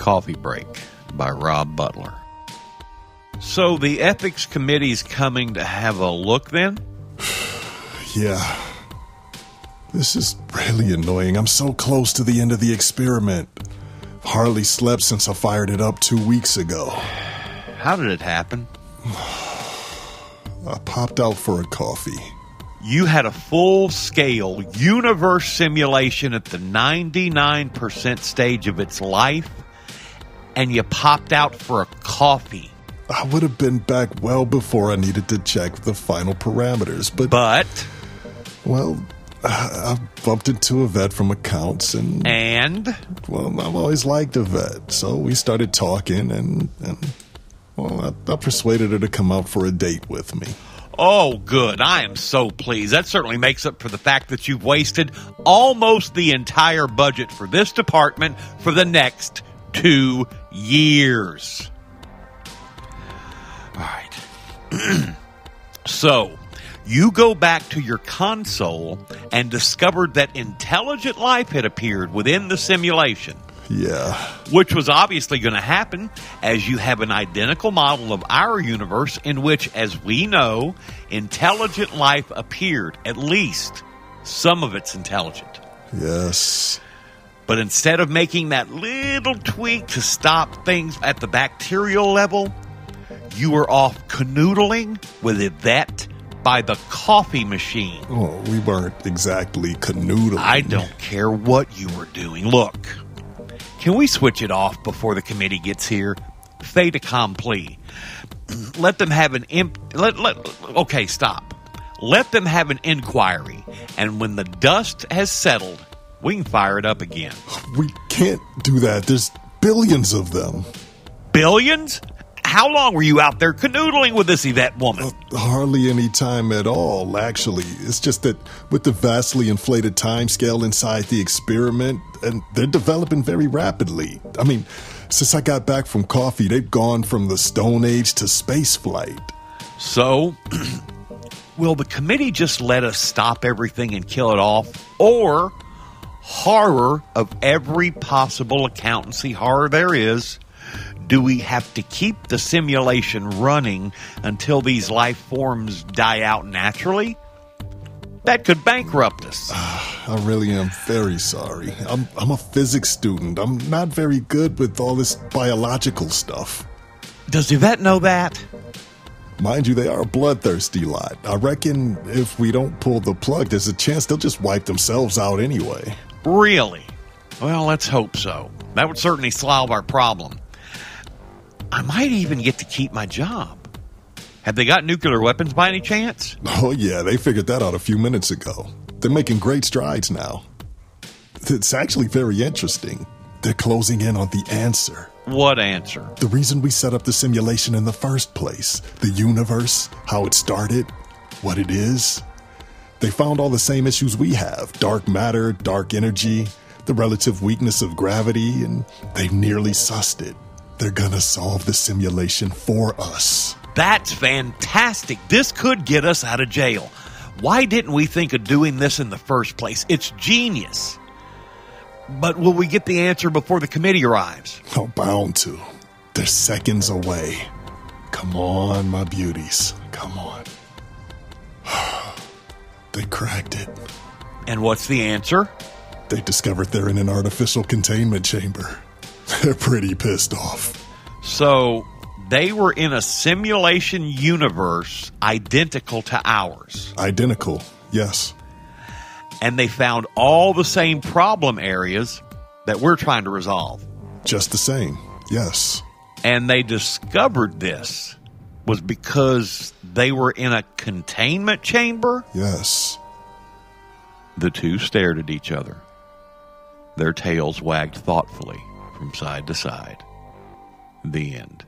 Coffee Break by Rob Butler. So the ethics committee's coming to have a look then? Yeah. This is really annoying. I'm so close to the end of the experiment. Hardly slept since I fired it up 2 weeks ago. How did it happen? I popped out for a coffee. You had a full-scale universe simulation at the 99% stage of its life, and you popped out for a coffee. I would have been back well before I needed to check the final parameters, but... Well, I bumped into a vet from accounts, and... Well, I've always liked a vet, so we started talking, and I persuaded her to come out for a date with me. Oh, good. I am so pleased. That certainly makes up for the fact that you've wasted almost the entire budget for this department for the next 2 years. All right. So, you go back to your console and discovered that intelligent life had appeared within the simulation. Yeah. Which was obviously going to happen as you have an identical model of our universe in which, as we know, intelligent life appeared. At least some of it's intelligent. Yes. But instead of making that little tweak to stop things at the bacterial level, you were off canoodling with a vet by the coffee machine. Oh, we weren't exactly canoodling. I don't care what you were doing. Look. Can we switch it off before the committee gets here? Fait accompli. Let them have okay, stop. Let them have an inquiry, and when the dust has settled, we can fire it up again. We can't do that. There's billions of them. Billions? How long were you out there canoodling with this Yvette woman? Hardly any time at all, actually. It's just that with the vastly inflated timescale inside the experiment, and they're developing very rapidly. I mean, since I got back from coffee, they've gone from the Stone Age to space flight. So, will the committee just let us stop everything and kill it off? Or, horror of every possible accountancy horror there is, do we have to keep the simulation running until these life forms die out naturally? That could bankrupt us. I really am very sorry. I'm a physics student. I'm not very good with all this biological stuff. Does Yvette know that? Mind you, they are a bloodthirsty lot. I reckon if we don't pull the plug, there's a chance they'll just wipe themselves out anyway. Really? Well, let's hope so. That would certainly solve our problem. I might even get to keep my job. Have they got nuclear weapons by any chance? Oh, yeah, they figured that out a few minutes ago. They're making great strides now. It's actually very interesting. They're closing in on the answer. What answer? The reason we set up the simulation in the first place. The universe, how it started, what it is. They found all the same issues we have. Dark matter, dark energy, the relative weakness of gravity, and they've nearly sussed it. They're gonna solve the simulation for us. That's fantastic. This could get us out of jail. Why didn't we think of doing this in the first place? It's genius. But will we get the answer before the committee arrives? Oh, bound to. They're seconds away. Come on, my beauties. Come on. They cracked it. And what's the answer? They discovered they're in an artificial containment chamber. They're pretty pissed off. So, they were in a simulation universe identical to ours. Identical, yes. And they found all the same problem areas that we're trying to resolve. Just the same, yes. And they discovered this was because they were in a containment chamber? Yes. The two stared at each other. Their tails wagged thoughtfully from side to side. The end.